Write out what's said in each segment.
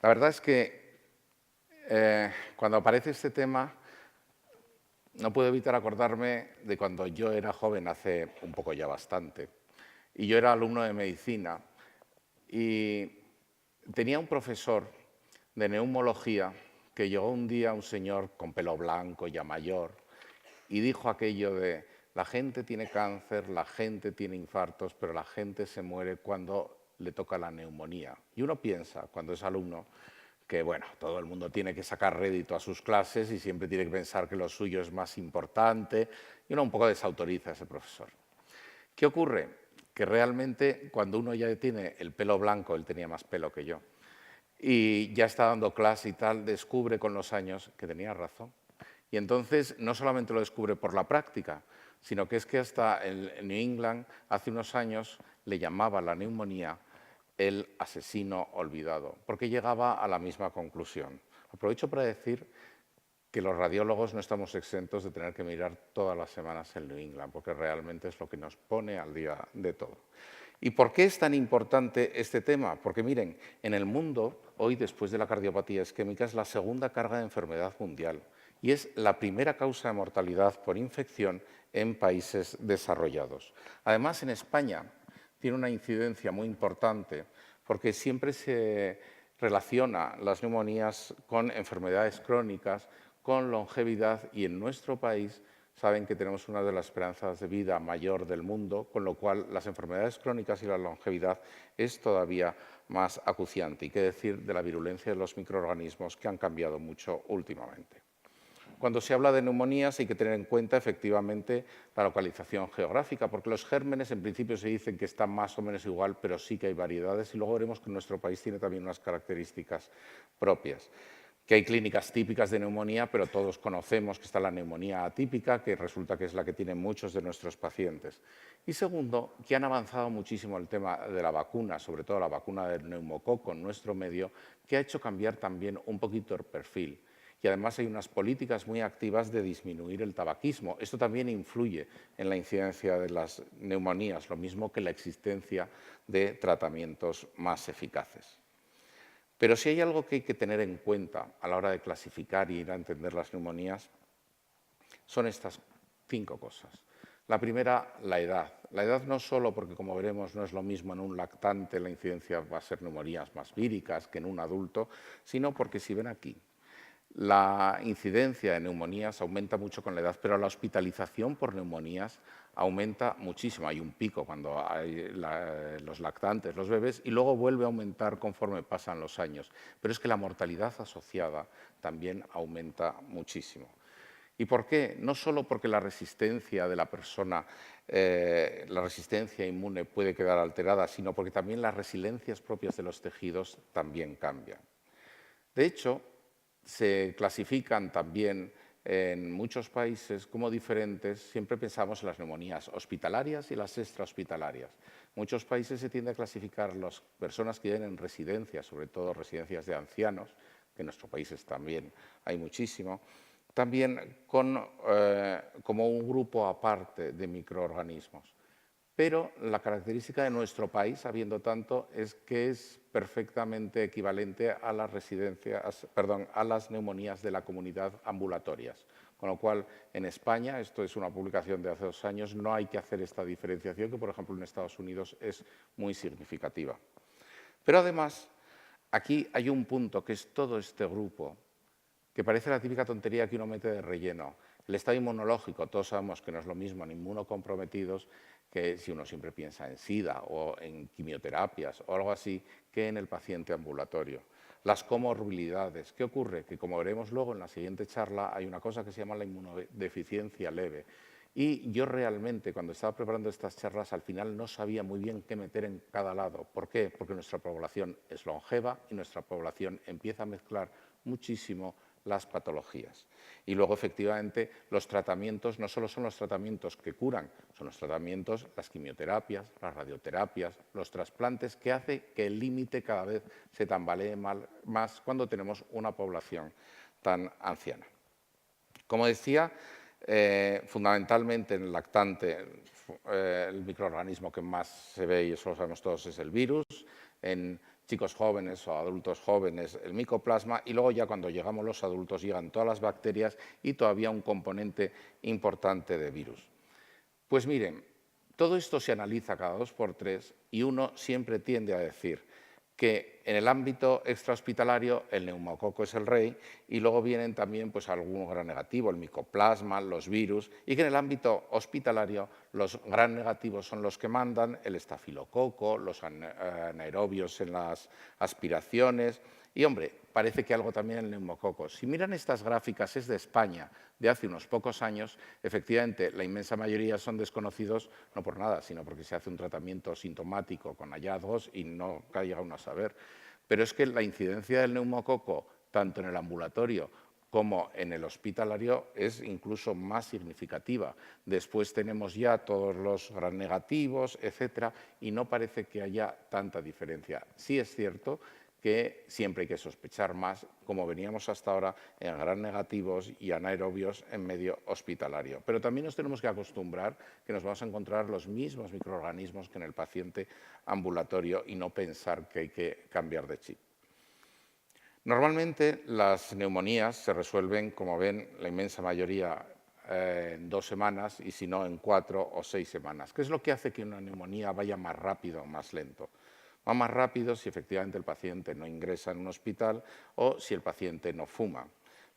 La verdad es que cuando aparece este tema no puedo evitar acordarme de cuando yo era joven, hace un poco ya bastante, y yo era alumno de medicina y tenía un profesor de neumología que llegó un día, un señor con pelo blanco, ya mayor, y dijo aquello de: la gente tiene cáncer, la gente tiene infartos, pero la gente se muere cuando le toca la neumonía. Y uno piensa, cuando es alumno, que bueno, todo el mundo tiene que sacar rédito a sus clases y siempre tiene que pensar que lo suyo es más importante, y uno un poco desautoriza a ese profesor. ¿Qué ocurre? Que realmente cuando uno ya tiene el pelo blanco, él tenía más pelo que yo, y ya está dando clase y tal, descubre con los años que tenía razón. Y entonces no solamente lo descubre por la práctica, sino que es que hasta en New England hace unos años le llamaba la neumonía el asesino olvidado, porque llegaba a la misma conclusión. Aprovecho para decir que los radiólogos no estamos exentos de tener que mirar todas las semanas el New England, porque realmente es lo que nos pone al día de todo. ¿Y por qué es tan importante este tema? Porque miren, en el mundo, hoy después de la cardiopatía isquémica, es la segunda carga de enfermedad mundial y es la primera causa de mortalidad por infección en países desarrollados. Además, en España tiene una incidencia muy importante porque siempre se relaciona las neumonías con enfermedades crónicas, con longevidad, y en nuestro país saben que tenemos una de las esperanzas de vida mayor del mundo, con lo cual las enfermedades crónicas y la longevidad es todavía más acuciante. Y qué decir de la virulencia de los microorganismos, que han cambiado mucho últimamente. Cuando se habla de neumonías hay que tener en cuenta efectivamente la localización geográfica, porque los gérmenes en principio se dicen que están más o menos igual, pero sí que hay variedades, y luego veremos que nuestro país tiene también unas características propias. Que hay clínicas típicas de neumonía, pero todos conocemos que está la neumonía atípica, que resulta que es la que tienen muchos de nuestros pacientes. Y segundo, que han avanzado muchísimo el tema de la vacuna, sobre todo la vacuna del neumococo en nuestro medio, que ha hecho cambiar también un poquito el perfil. Y además hay unas políticas muy activas de disminuir el tabaquismo. Esto también influye en la incidencia de las neumonías, lo mismo que la existencia de tratamientos más eficaces. Pero si hay algo que hay que tener en cuenta a la hora de clasificar y ir a entender las neumonías, son estas 5 cosas. La primera, la edad. La edad no solo porque, como veremos, no es lo mismo en un lactante, la incidencia va a ser neumonías más víricas que en un adulto, sino porque si ven aquí, la incidencia de neumonías aumenta mucho con la edad, pero la hospitalización por neumonías aumenta muchísimo. Hay un pico cuando hay los lactantes, los bebés, y luego vuelve a aumentar conforme pasan los años. Pero es que la mortalidad asociada también aumenta muchísimo. ¿Y por qué? No solo porque la resistencia de la persona, la resistencia inmune puede quedar alterada, sino porque también las resiliencias propias de los tejidos también cambian. De hecho, se clasifican también en muchos países como diferentes. Siempre pensamos en las neumonías hospitalarias y las extrahospitalarias. En muchos países se tiende a clasificar las personas que viven en residencias, sobre todo residencias de ancianos, que en nuestros países también hay muchísimo, también como un grupo aparte de microorganismos. Pero la característica de nuestro país, habiendo tanto, es que es perfectamente equivalente a a las neumonías de la comunidad ambulatorias. Con lo cual, en España, esto es una publicación de hace 2 años, no hay que hacer esta diferenciación que, por ejemplo, en Estados Unidos es muy significativa. Pero además, aquí hay un punto que es todo este grupo, que parece la típica tontería que uno mete de relleno. El estado inmunológico, todos sabemos que no es lo mismo en inmunocomprometidos que si uno siempre piensa en SIDA o en quimioterapias o algo así, que en el paciente ambulatorio. Las comorbilidades. ¿Qué ocurre? Que, como veremos luego en la siguiente charla, hay una cosa que se llama la inmunodeficiencia leve. Y yo realmente, cuando estaba preparando estas charlas, al final no sabía muy bien qué meter en cada lado. ¿Por qué? Porque nuestra población es longeva y nuestra población empieza a mezclar muchísimo las patologías. Y luego, efectivamente, los tratamientos no solo son los tratamientos que curan, son los tratamientos, las quimioterapias, las radioterapias, los trasplantes, que hace que el límite cada vez se tambalee más cuando tenemos una población tan anciana. Como decía, fundamentalmente en el lactante, el microorganismo que más se ve, y eso lo sabemos todos, es el virus. En chicos jóvenes o adultos jóvenes el micoplasma y luego ya cuando llegamos los adultos llegan todas las bacterias y todavía un componente importante de virus. Pues miren, todo esto se analiza cada 2 por 3 y uno siempre tiende a decir que en el ámbito extrahospitalario el neumococo es el rey y luego vienen también pues, algún gran negativo, el micoplasma, los virus, y que en el ámbito hospitalario los gran negativos son los que mandan, el estafilococo, los anaerobios en las aspiraciones y, hombre, parece que algo también el neumococo. Si miran estas gráficas, es de España, de hace unos pocos años, efectivamente la inmensa mayoría son desconocidos no por nada, sino porque se hace un tratamiento sintomático con hallazgos y no llega uno a saber. Pero es que la incidencia del neumococo, tanto en el ambulatorio como en el hospitalario, es incluso más significativa. Después tenemos ya todos los gran negativos, etcétera, y no parece que haya tanta diferencia. Sí es cierto que siempre hay que sospechar más, como veníamos hasta ahora, en gran negativos y anaerobios en medio hospitalario. Pero también nos tenemos que acostumbrar que nos vamos a encontrar los mismos microorganismos que en el paciente ambulatorio y no pensar que hay que cambiar de chip. Normalmente las neumonías se resuelven, como ven, la inmensa mayoría en 2 semanas y si no en 4 o 6 semanas. ¿Qué es lo que hace que una neumonía vaya más rápido o más lento? Va más rápido si efectivamente el paciente no ingresa en un hospital o si el paciente no fuma.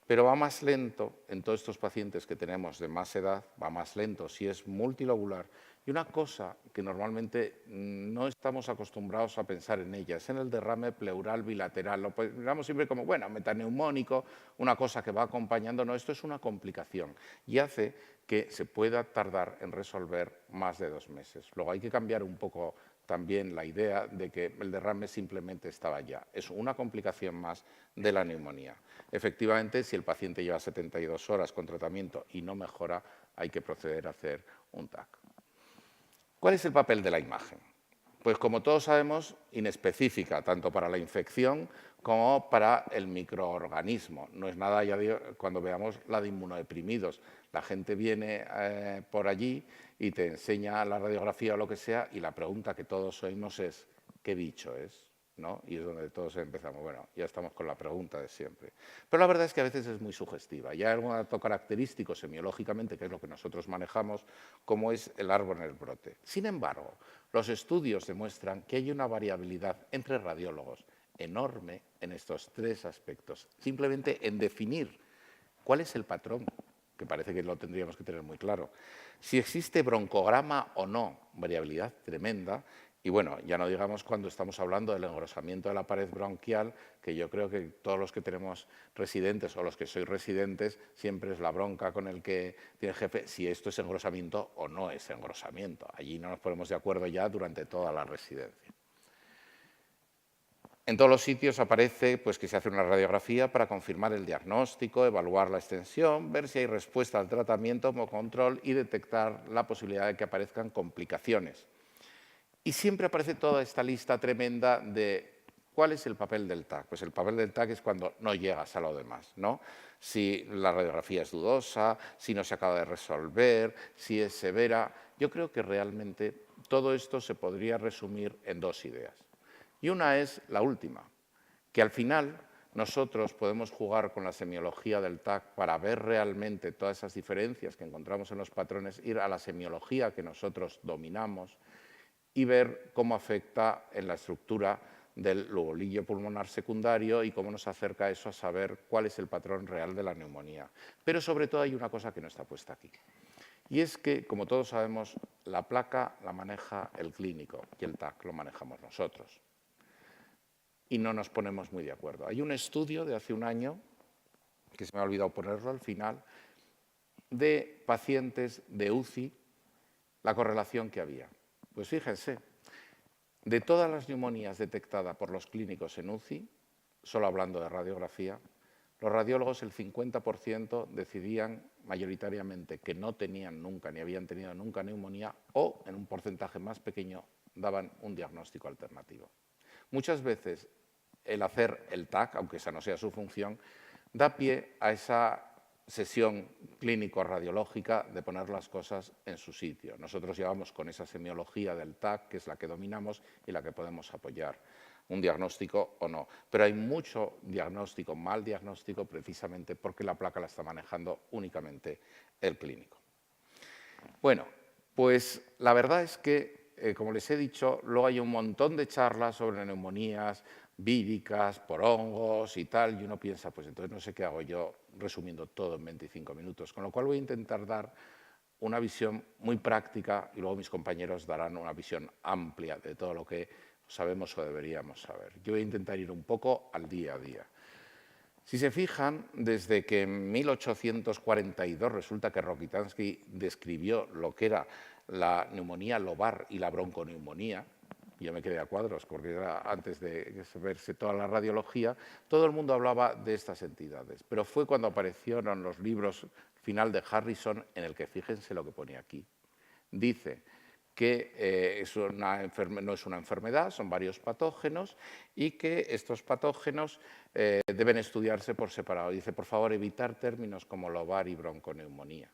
Pero va más lento en todos estos pacientes que tenemos de más edad, va más lento si es multilobular. Y una cosa que normalmente no estamos acostumbrados a pensar en ella es en el derrame pleural bilateral. Lo pensamos siempre como, bueno, metaneumónico, una cosa que va acompañando. No, esto es una complicación y hace que se pueda tardar en resolver más de 2 meses. Luego hay que cambiar un poco también la idea de que el derrame simplemente estaba ya. Es una complicación más de la neumonía. Efectivamente, si el paciente lleva 72 horas con tratamiento y no mejora, hay que proceder a hacer un TAC. ¿Cuál es el papel de la imagen? Pues como todos sabemos, inespecífica, tanto para la infección como para el microorganismo. No es nada ya cuando veamos la de inmunodeprimidos. La gente viene por allí y te enseña la radiografía o lo que sea y la pregunta que todos oímos es ¿qué bicho es? ¿No? Y es donde todos empezamos, bueno, ya estamos con la pregunta de siempre. Pero la verdad es que a veces es muy sugestiva. Ya hay algún dato característico semiológicamente, que es lo que nosotros manejamos, como es el árbol en el brote. Sin embargo, los estudios demuestran que hay una variabilidad entre radiólogos enorme en estos 3 aspectos. Simplemente en definir cuál es el patrón, que parece que lo tendríamos que tener muy claro. Si existe broncograma o no, variabilidad tremenda. Y bueno, ya no digamos cuando estamos hablando del engrosamiento de la pared bronquial, que yo creo que todos los que tenemos residentes o los que sois residentes, siempre es la bronca con el que tiene el jefe, si esto es engrosamiento o no es engrosamiento. Allí no nos ponemos de acuerdo ya durante toda la residencia. En todos los sitios aparece pues, que se hace una radiografía para confirmar el diagnóstico, evaluar la extensión, ver si hay respuesta al tratamiento como control y detectar la posibilidad de que aparezcan complicaciones. Y siempre aparece toda esta lista tremenda de cuál es el papel del TAC. Pues el papel del TAC es cuando no llegas a lo demás, ¿no? Si la radiografía es dudosa, si no se acaba de resolver, si es severa. Yo creo que realmente todo esto se podría resumir en 2 ideas. Y una es la última, que al final nosotros podemos jugar con la semiología del TAC para ver realmente todas esas diferencias que encontramos en los patrones, ir a la semiología que nosotros dominamos y ver cómo afecta en la estructura del lobulillo pulmonar secundario y cómo nos acerca eso a saber cuál es el patrón real de la neumonía. Pero sobre todo hay una cosa que no está puesta aquí. Y es que, como todos sabemos, la placa la maneja el clínico y el TAC lo manejamos nosotros. Y no nos ponemos muy de acuerdo. Hay un estudio de hace un año, que se me ha olvidado ponerlo al final, de pacientes de UCI, la correlación que había. Pues fíjense, de todas las neumonías detectadas por los clínicos en UCI, solo hablando de radiografía, los radiólogos el 50% decidían mayoritariamente que no tenían nunca ni habían tenido nunca neumonía o, en un porcentaje más pequeño, daban un diagnóstico alternativo. Muchas veces el hacer el TAC, aunque esa no sea su función, da pie a esa sesión clínico-radiológica de poner las cosas en su sitio. Nosotros llevamos con esa semiología del TAC, que es la que dominamos y la que podemos apoyar un diagnóstico o no. Pero hay mucho diagnóstico, mal diagnóstico, precisamente porque la placa la está manejando únicamente el clínico. Bueno, pues la verdad es que, como les he dicho, luego hay un montón de charlas sobre neumonías víricas, por hongos y tal, y uno piensa, pues entonces no sé qué hago yo resumiendo todo en 25 minutos, con lo cual voy a intentar dar una visión muy práctica y luego mis compañeros darán una visión amplia de todo lo que sabemos o deberíamos saber. Yo voy a intentar ir un poco al día a día. Si se fijan, desde que en 1842 resulta que Rokitansky describió lo que era la neumonía lobar y la bronconeumonía, yo me quedé a cuadros porque era antes de verse toda la radiología, todo el mundo hablaba de estas entidades, pero fue cuando aparecieron los libros final de Harrison en el que fíjense lo que pone aquí. Dice que no es una enfermedad, son varios patógenos y que estos patógenos deben estudiarse por separado. Dice, por favor, evitar términos como lobar y bronconeumonía.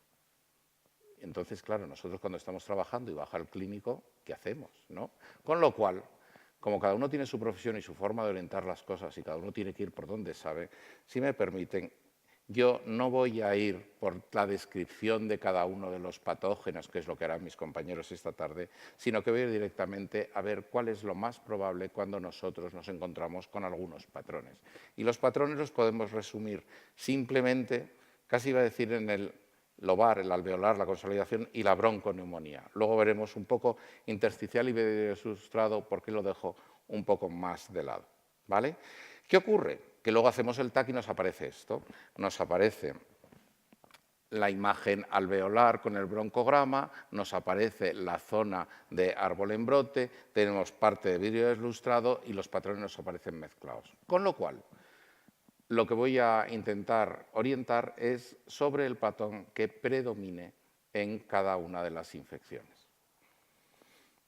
Entonces, claro, nosotros cuando estamos trabajando y baja el clínico, ¿qué hacemos? ¿No? Con lo cual, como cada uno tiene su profesión y su forma de orientar las cosas y cada uno tiene que ir por donde sabe, si me permiten, yo no voy a ir por la descripción de cada uno de los patógenos, que es lo que harán mis compañeros esta tarde, sino que voy a ir directamente a ver cuál es lo más probable cuando nosotros nos encontramos con algunos patrones. Y los patrones los podemos resumir simplemente, casi iba a decir en el lobar, el alveolar, la consolidación y la bronconeumonía. Luego veremos un poco intersticial y vidriosustrado, porque lo dejo un poco más de lado. ¿Vale? ¿Qué ocurre? Que luego hacemos el TAC y nos aparece esto. Nos aparece la imagen alveolar con el broncograma, nos aparece la zona de árbol en brote, tenemos parte de vidrio deslustrado y los patrones nos aparecen mezclados. Con lo cual, lo que voy a intentar orientar es sobre el patrón que predomine en cada una de las infecciones.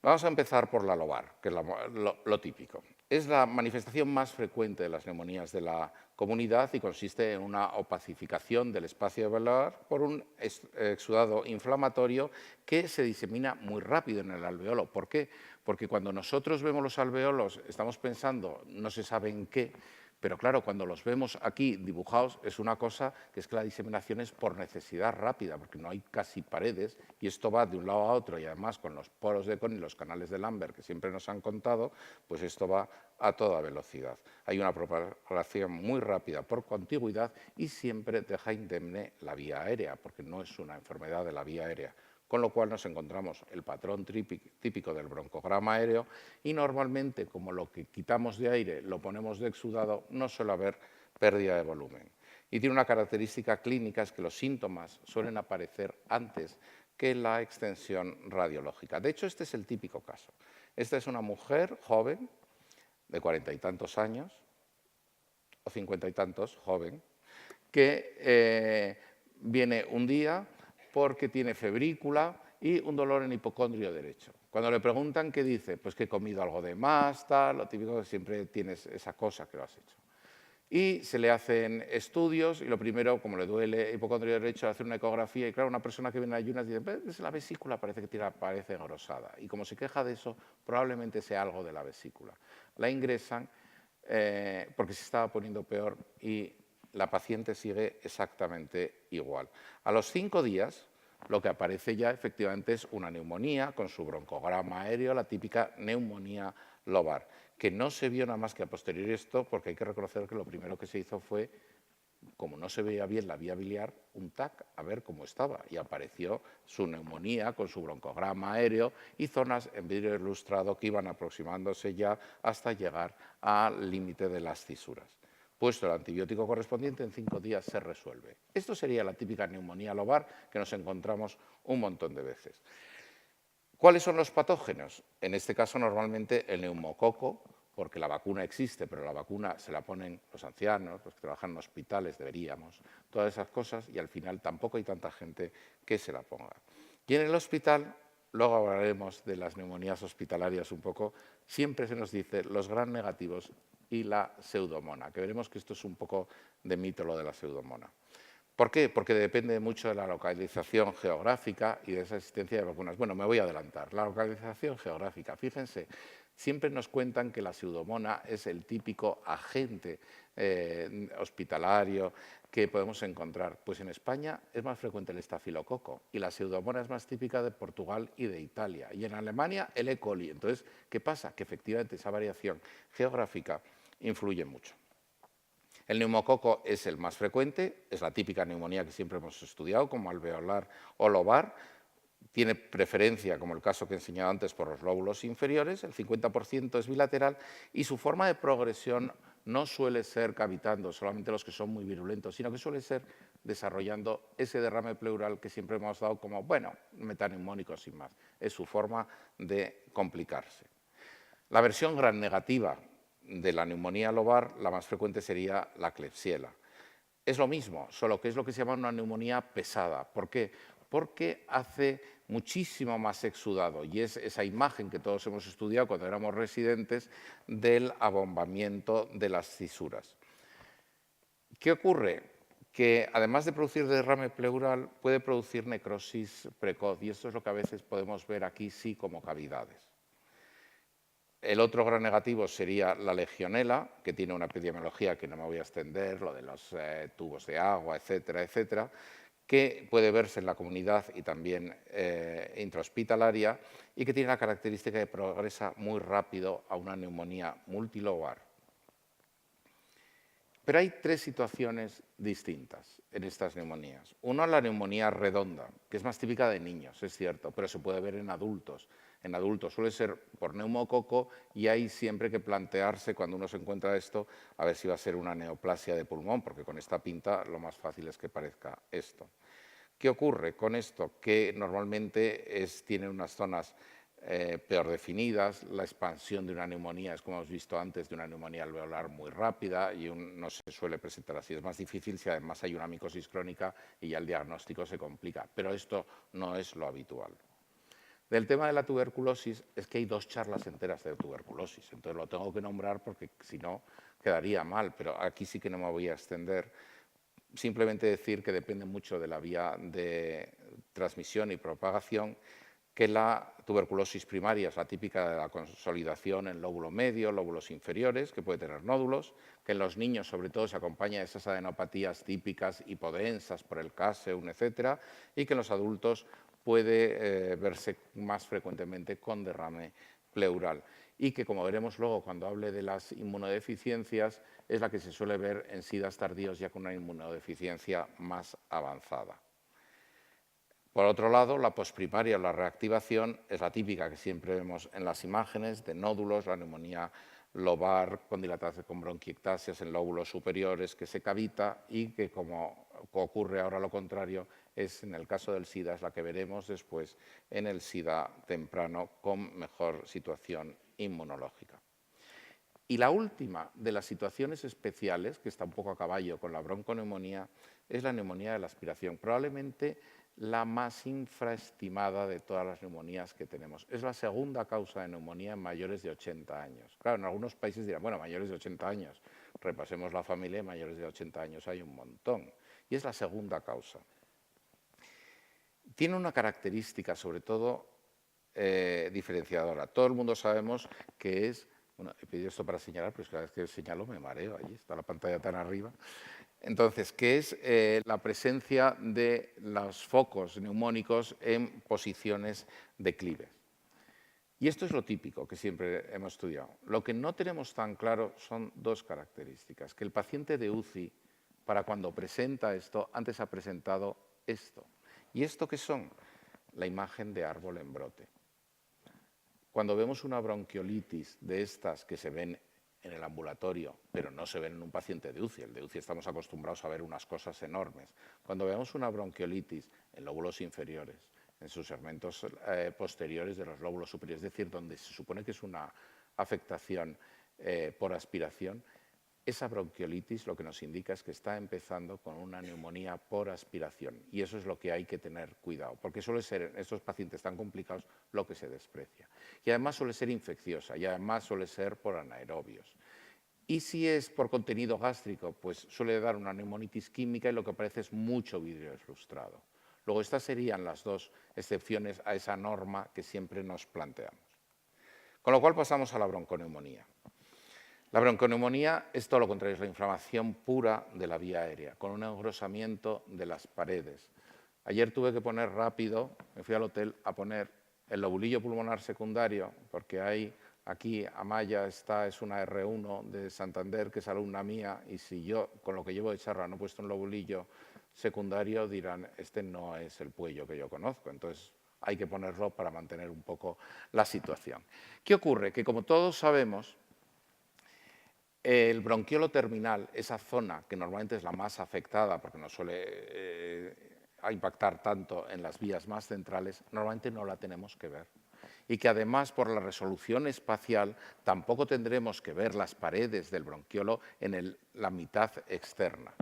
Vamos a empezar por la lobar, que es lo típico. Es la manifestación más frecuente de las neumonías de la comunidad y consiste en una opacificación del espacio alveolar por un exudado inflamatorio que se disemina muy rápido en el alveolo. ¿Por qué? Porque cuando nosotros vemos los alveolos estamos pensando no se sabe en qué, pero claro, cuando los vemos aquí dibujados es una cosa que es que la diseminación es por necesidad rápida, porque no hay casi paredes y esto va de un lado a otro y además con los poros de Kohn y los canales de Lambert que siempre nos han contado, pues esto va a toda velocidad. Hay una propagación muy rápida por contigüidad y siempre deja indemne la vía aérea, porque no es una enfermedad de la vía aérea. Con lo cual nos encontramos el patrón típico del broncograma aéreo y normalmente, como lo que quitamos de aire lo ponemos de exudado, no suele haber pérdida de volumen. Y tiene una característica clínica, es que los síntomas suelen aparecer antes que la extensión radiológica. De hecho, este es el típico caso. Esta es una mujer joven, de 40 y tantos años, o 50 y tantos, joven, que viene un día porque tiene febrícula y un dolor en hipocondrio derecho. Cuando le preguntan qué dice, pues que he comido algo de más, tal, lo típico que siempre tienes esa cosa que lo has hecho. Y se le hacen estudios y lo primero, como le duele el hipocondrio derecho, hace una ecografía y claro, una persona que viene a ayunas dice, pues la vesícula parece que parece engrosada y como se queja de eso, probablemente sea algo de la vesícula. La ingresan porque se estaba poniendo peor y la paciente sigue exactamente igual. A los 5 días, lo que aparece ya efectivamente es una neumonía con su broncograma aéreo, la típica neumonía lobar, que no se vio nada más que a posteriori esto, porque hay que reconocer que lo primero que se hizo fue, como no se veía bien la vía biliar, un TAC, a ver cómo estaba, y apareció su neumonía con su broncograma aéreo y zonas en vidrio ilustrado que iban aproximándose ya hasta llegar al límite de las cisuras. Puesto el antibiótico correspondiente, en 5 días se resuelve. Esto sería la típica neumonía lobar que nos encontramos un montón de veces. ¿Cuáles son los patógenos? En este caso, normalmente el neumococo, porque la vacuna existe, pero la vacuna se la ponen los ancianos, los que trabajan en hospitales, deberíamos, todas esas cosas, y al final tampoco hay tanta gente que se la ponga. Y en el hospital, luego hablaremos de las neumonías hospitalarias un poco, siempre se nos dice los gram negativos y la pseudomona, que veremos que esto es un poco de mito lo de la pseudomona. ¿Por qué? Porque depende mucho de la localización geográfica y de esa existencia de vacunas. Bueno, me voy a adelantar. La localización geográfica, fíjense, siempre nos cuentan que la pseudomonas es el típico agente hospitalario que podemos encontrar. Pues en España es más frecuente el estafilococo y la pseudomonas es más típica de Portugal y de Italia. Y en Alemania el E. coli. Entonces, ¿qué pasa? Que efectivamente esa variación geográfica influye mucho. El neumococo es el más frecuente, es la típica neumonía que siempre hemos estudiado, como alveolar o lobar. Tiene preferencia, como el caso que he enseñado antes, por los lóbulos inferiores, el 50% es bilateral y su forma de progresión no suele ser cavitando solamente los que son muy virulentos, sino que suele ser desarrollando ese derrame pleural que siempre hemos dado como, bueno, metaneumónico sin más. Es su forma de complicarse. La versión gram negativa de la neumonía lobar, la más frecuente sería la Klebsiella. Es lo mismo, solo que es lo que se llama una neumonía pesada. ¿Por qué? Porque hace muchísimo más exudado y es esa imagen que todos hemos estudiado cuando éramos residentes del abombamiento de las cisuras. ¿Qué ocurre? Que además de producir derrame pleural, puede producir necrosis precoz y esto es lo que a veces podemos ver aquí sí como cavidades. El otro gran negativo sería la legionela, que tiene una epidemiología que no me voy a extender, lo de los tubos de agua, etcétera, etcétera, que puede verse en la comunidad y también intrahospitalaria y que tiene la característica de progresa muy rápido a una neumonía multilobar. Pero hay tres situaciones distintas en estas neumonías. Una, la neumonía redonda, que es más típica de niños, es cierto, pero se puede ver en adultos. En adultos suele ser por neumococo y hay siempre que plantearse cuando uno se encuentra esto a ver si va a ser una neoplasia de pulmón, porque con esta pinta lo más fácil es que parezca esto. ¿Qué ocurre con esto? Que normalmente tiene unas zonas peor definidas, la expansión de una neumonía es, como hemos visto antes, de una neumonía alveolar muy rápida y no se suele presentar así. Es más difícil si además hay una micosis crónica y ya el diagnóstico se complica, pero esto no es lo habitual. Del tema de la tuberculosis es que hay dos charlas enteras de tuberculosis, entonces lo tengo que nombrar porque si no quedaría mal, pero aquí sí que no me voy a extender. Simplemente decir que depende mucho de la vía de transmisión y propagación, que la tuberculosis primaria es la típica de la consolidación en lóbulo medio, lóbulos inferiores, que puede tener nódulos, que en los niños sobre todo se acompaña de esas adenopatías típicas hipodensas por el caseum, etcétera, y que en los adultos puede verse más frecuentemente con derrame pleural y que, como veremos luego cuando hable de las inmunodeficiencias, es la que se suele ver en SIDAs tardíos ya con una inmunodeficiencia más avanzada. Por otro lado, la posprimaria o la reactivación es la típica que siempre vemos en las imágenes de nódulos, la neumonía lobar con dilatación con bronquiectasias en lóbulos superiores que se cavita y que, como ocurre ahora lo contrario, es en el caso del SIDA, es la que veremos después en el SIDA temprano con mejor situación inmunológica. Y la última de las situaciones especiales, que está un poco a caballo con la bronconeumonía, es la neumonía de la aspiración. Probablemente la más infraestimada de todas las neumonías que tenemos. Es la segunda causa de neumonía en mayores de 80 años. Claro, en algunos países dirán, bueno, mayores de 80 años, repasemos la familia, mayores de 80 años hay un montón. Y es la segunda causa. Tiene una característica, sobre todo, diferenciadora. Todo el mundo sabemos que es... Bueno, he pedido esto para señalar, pero cada vez que señalo me mareo. Allí está la pantalla tan arriba. Entonces, ¿qué es la presencia de los focos neumónicos en posiciones declives? Y esto es lo típico que siempre hemos estudiado. Lo que no tenemos tan claro son dos características. Que el paciente de UCI, para cuando presenta esto, antes ha presentado esto. ¿Y esto qué son? La imagen de árbol en brote. Cuando vemos una bronquiolitis de estas que se ven en el ambulatorio, pero no se ven en un paciente de UCI. El de UCI estamos acostumbrados a ver unas cosas enormes. Cuando vemos una bronquiolitis en lóbulos inferiores, en sus segmentos posteriores de los lóbulos superiores, es decir, donde se supone que es una afectación por aspiración, esa bronquiolitis lo que nos indica es que está empezando con una neumonía por aspiración y eso es lo que hay que tener cuidado, porque suele ser en estos pacientes tan complicados lo que se desprecia. Y además suele ser infecciosa y además suele ser por anaerobios. Y si es por contenido gástrico, pues suele dar una neumonitis química y lo que aparece es mucho vidrio deslustrado. Luego, estas serían las dos excepciones a esa norma que siempre nos planteamos. Con lo cual pasamos a la bronconeumonía. La bronconeumonía es todo lo contrario, es la inflamación pura de la vía aérea, con un engrosamiento de las paredes. Ayer tuve que poner rápido, me fui al hotel a poner el lobulillo pulmonar secundario, porque hay aquí, Amaya es una R1 de Santander, que es alumna mía, y si yo, con lo que llevo de charla, no he puesto un lobulillo secundario, dirán, este no es el Puello que yo conozco. Entonces, hay que ponerlo para mantener un poco la situación. ¿Qué ocurre? Que como todos sabemos, el bronquiolo terminal, esa zona que normalmente es la más afectada porque no suele impactar tanto en las vías más centrales, normalmente no la tenemos que ver. Y que además, por la resolución espacial, tampoco tendremos que ver las paredes del bronquiolo en la mitad externa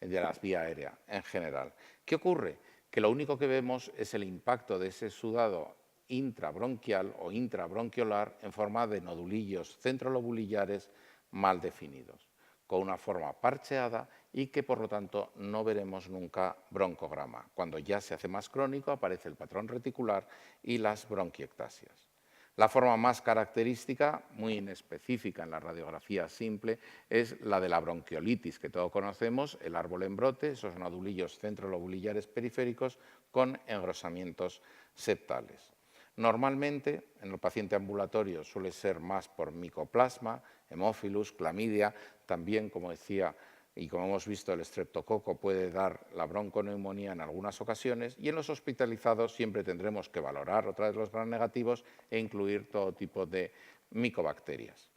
de la vía aérea en general. ¿Qué ocurre? Que lo único que vemos es el impacto de ese sudado intrabronquial o intrabronquiolar en forma de nodulillos centrolobulillares mal definidos, con una forma parcheada y que por lo tanto no veremos nunca broncograma. Cuando ya se hace más crónico aparece el patrón reticular y las bronquiectasias. La forma más característica, muy inespecífica en la radiografía simple, es la de la bronquiolitis, que todos conocemos, el árbol en brote, esos nodulillos centrolobulillares periféricos con engrosamientos septales. Normalmente, en el paciente ambulatorio suele ser más por micoplasma, hemófilus, clamidia, también, como decía, y como hemos visto, el estreptococo puede dar la bronconeumonía en algunas ocasiones, y en los hospitalizados siempre tendremos que valorar otra vez los gram negativos e incluir todo tipo de micobacterias.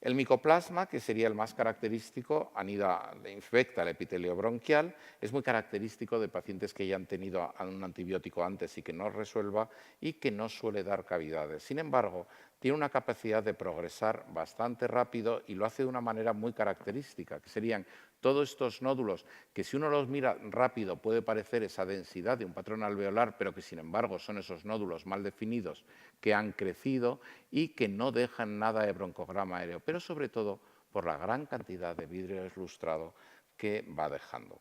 El micoplasma, que sería el más característico, infecta el epitelio bronquial, es muy característico de pacientes que ya han tenido un antibiótico antes y que no resuelva y que no suele dar cavidades. Sin embargo, tiene una capacidad de progresar bastante rápido y lo hace de una manera muy característica, que serían todos estos nódulos que si uno los mira rápido puede parecer esa densidad de un patrón alveolar, pero que sin embargo son esos nódulos mal definidos que han crecido y que no dejan nada de broncograma aéreo, pero sobre todo por la gran cantidad de vidrio deslustrado que va dejando.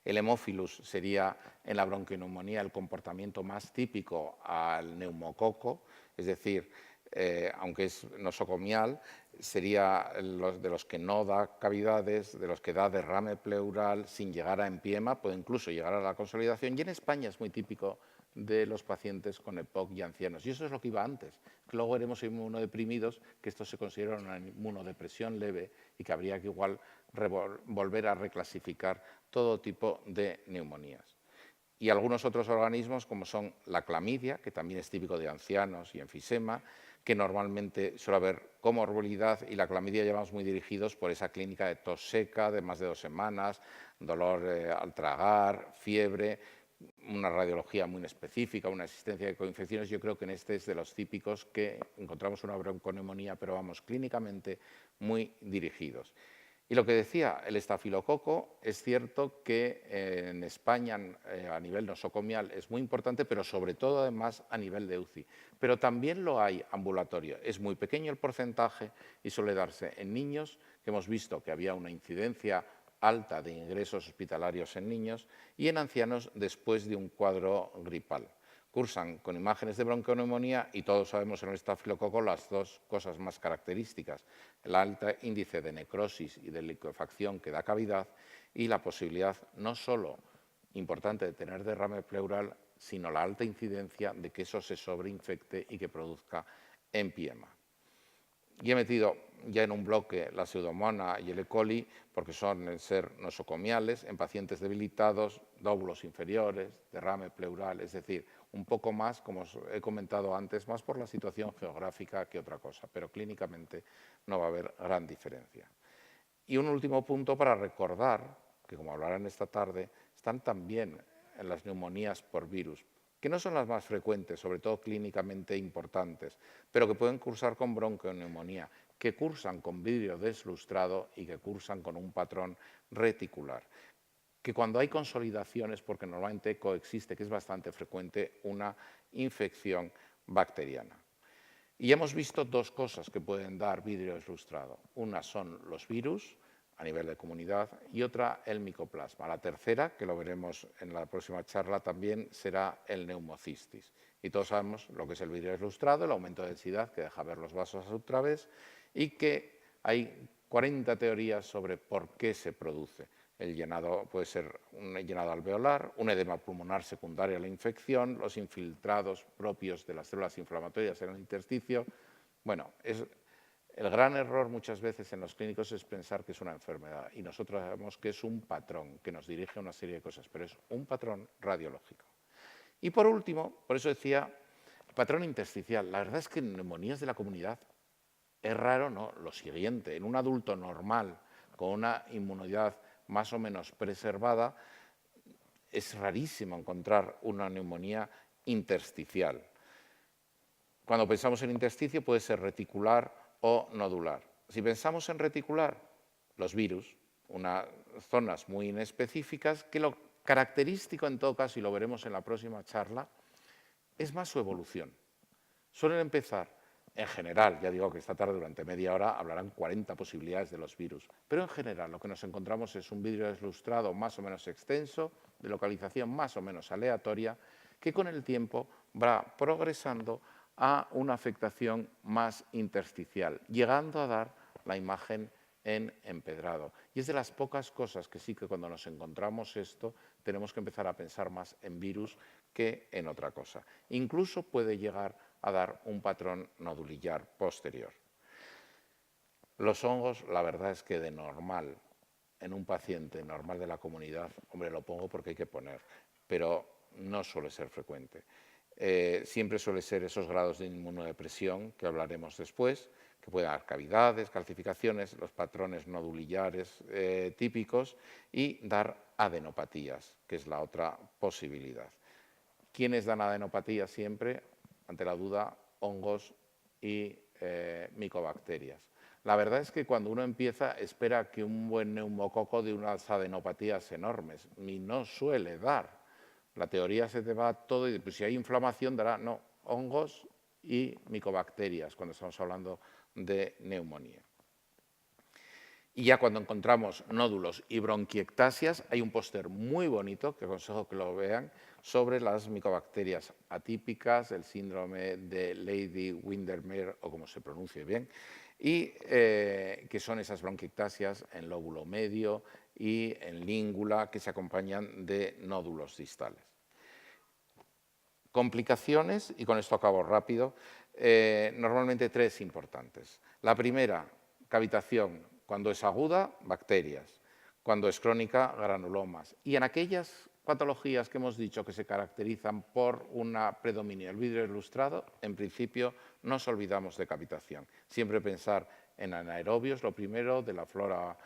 El hemófilus sería en la bronquioneumonía el comportamiento más típico al neumococo, es decir, aunque es nosocomial, sería de los que no da cavidades, de los que da derrame pleural sin llegar a empiema, puede incluso llegar a la consolidación. Y en España es muy típico de los pacientes con EPOC y ancianos. Y eso es lo que iba antes. Luego veremos inmunodeprimidos, que esto se considera una inmunodepresión leve y que habría que igual volver a reclasificar todo tipo de neumonías. Y algunos otros organismos, como son la clamidia, que también es típico de ancianos y enfisema, que normalmente suele haber comorbilidad, y la clamidia llevamos muy dirigidos por esa clínica de tos seca de más de 2 semanas, dolor al tragar, fiebre, una radiología muy específica, una existencia de coinfecciones. Yo creo que en este es de los típicos que encontramos una bronconeumonía, pero vamos, clínicamente muy dirigidos. Y lo que decía, el estafilococo, es cierto que en España a nivel nosocomial es muy importante, pero sobre todo además a nivel de UCI. Pero también lo hay ambulatorio. Es muy pequeño el porcentaje y suele darse en niños, que hemos visto que había una incidencia alta de ingresos hospitalarios en niños, y en ancianos después de un cuadro gripal. Cursan con imágenes de bronconeumonía y todos sabemos en el estafilococo las dos cosas más características: el alto índice de necrosis y de liquefacción que da cavidad y la posibilidad no solo importante de tener derrame pleural, sino la alta incidencia de que eso se sobreinfecte y que produzca empiema. Y he metido ya en un bloque la pseudomonas y el E. coli porque son ser nosocomiales en pacientes debilitados, lóbulos inferiores, derrame pleural, es decir, un poco más, como os he comentado antes, más por la situación geográfica que otra cosa, pero clínicamente no va a haber gran diferencia. Y un último punto para recordar, que como hablarán esta tarde, están también en las neumonías por virus, que no son las más frecuentes, sobre todo clínicamente importantes, pero que pueden cursar con bronconeumonía, que cursan con vidrio deslustrado y que cursan con un patrón reticular. Que cuando hay consolidaciones, porque normalmente coexiste, que es bastante frecuente, una infección bacteriana. Y hemos visto dos cosas que pueden dar vidrio ilustrado. Una son los virus a nivel de comunidad y otra el micoplasma. La tercera, que lo veremos en la próxima charla también, será el neumocistis. Y todos sabemos lo que es el vidrio ilustrado, el aumento de densidad que deja ver los vasos a su través y que hay 40 teorías sobre por qué se produce. El llenado puede ser un llenado alveolar, un edema pulmonar secundario a la infección, los infiltrados propios de las células inflamatorias en el intersticio. Bueno, el gran error muchas veces en los clínicos es pensar que es una enfermedad y nosotros sabemos que es un patrón que nos dirige a una serie de cosas, pero es un patrón radiológico. Y por último, por eso decía, el patrón intersticial. La verdad es que en neumonías de la comunidad es raro, ¿no? Lo siguiente, en un adulto normal con una inmunidad más o menos preservada, es rarísimo encontrar una neumonía intersticial. Cuando pensamos en intersticio puede ser reticular o nodular. Si pensamos en reticular, los virus, unas zonas muy inespecíficas, que lo característico en todo caso, y lo veremos en la próxima charla, es más su evolución. Suelen empezar, en general, ya digo que esta tarde durante media hora hablarán 40 posibilidades de los virus, pero en general lo que nos encontramos es un vidrio ilustrado más o menos extenso, de localización más o menos aleatoria, que con el tiempo va progresando a una afectación más intersticial, llegando a dar la imagen en empedrado. Y es de las pocas cosas que sí que cuando nos encontramos esto tenemos que empezar a pensar más en virus que en otra cosa. Incluso puede llegar a dar un patrón nodulillar posterior. Los hongos, la verdad es que de normal, en un paciente normal de la comunidad, hombre, lo pongo porque hay que poner, pero no suele ser frecuente. Siempre suele ser esos grados de inmunodepresión que hablaremos después, que pueden dar cavidades, calcificaciones, los patrones nodulillares típicos y dar adenopatías, que es la otra posibilidad. ¿Quiénes dan adenopatía siempre? Ante la duda, hongos y micobacterias. La verdad es que cuando uno empieza espera que un buen neumococo dé unas adenopatías enormes y no suele dar. La teoría se te va todo y pues, si hay inflamación dará, no, hongos y micobacterias cuando estamos hablando de neumonía. Y ya cuando encontramos nódulos y bronquiectasias, hay un póster muy bonito, que aconsejo que lo vean, sobre las micobacterias atípicas, el síndrome de Lady Windermere, o como se pronuncie bien, y que son esas bronquiectasias en lóbulo medio y en língula que se acompañan de nódulos distales. Complicaciones, y con esto acabo rápido, normalmente tres importantes. La primera, cavitación. Cuando es aguda, bacterias. Cuando es crónica, granulomas. Y en aquellas patologías que hemos dicho que se caracterizan por una predominio del vidrio ilustrado, en principio nos olvidamos de cavitación. Siempre pensar en anaerobios, lo primero, de la flora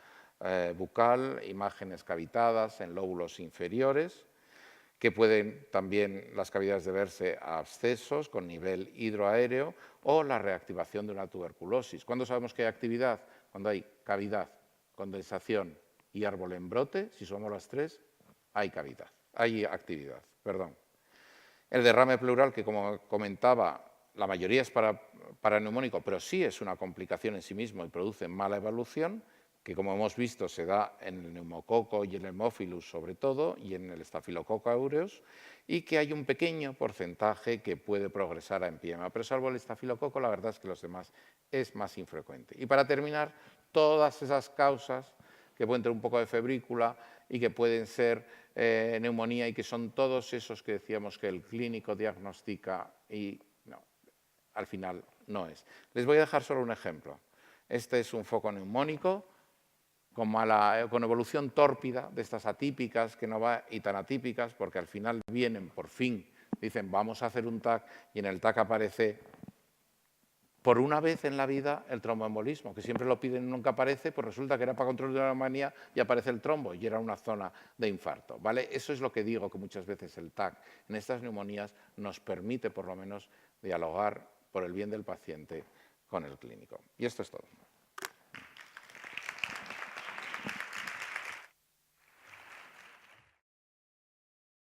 bucal, imágenes cavitadas en lóbulos inferiores, que pueden también las cavidades deberse a abscesos con nivel hidroaéreo o la reactivación de una tuberculosis. ¿Cuándo sabemos que hay actividad? Cuando hay cavidad, condensación y árbol en brote, si somos las tres, hay actividad. Perdón. El derrame pleural, que como comentaba, la mayoría es para neumónico, pero sí es una complicación en sí mismo y produce mala evolución, que como hemos visto se da en el neumococo y el Haemophilus sobre todo, y en el Staphylococcus aureus, y que hay un pequeño porcentaje que puede progresar a empiema. Pero salvo el estafilococo, la verdad es que los demás es más infrecuente. Y para terminar, todas esas causas que pueden tener un poco de febrícula y que pueden ser neumonía y que son todos esos que decíamos que el clínico diagnostica y no, al final no es. Les voy a dejar solo un ejemplo. Este es un foco neumónico con evolución tórpida, de estas atípicas que no va y tan atípicas, porque al final vienen, por fin, dicen vamos a hacer un TAC y en el TAC aparece por una vez en la vida el tromboembolismo, que siempre lo piden y nunca aparece, pues resulta que era para control de la neumonía y aparece el trombo y era una zona de infarto, ¿vale? Eso es lo que digo, que muchas veces el TAC en estas neumonías nos permite por lo menos dialogar por el bien del paciente con el clínico. Y esto es todo.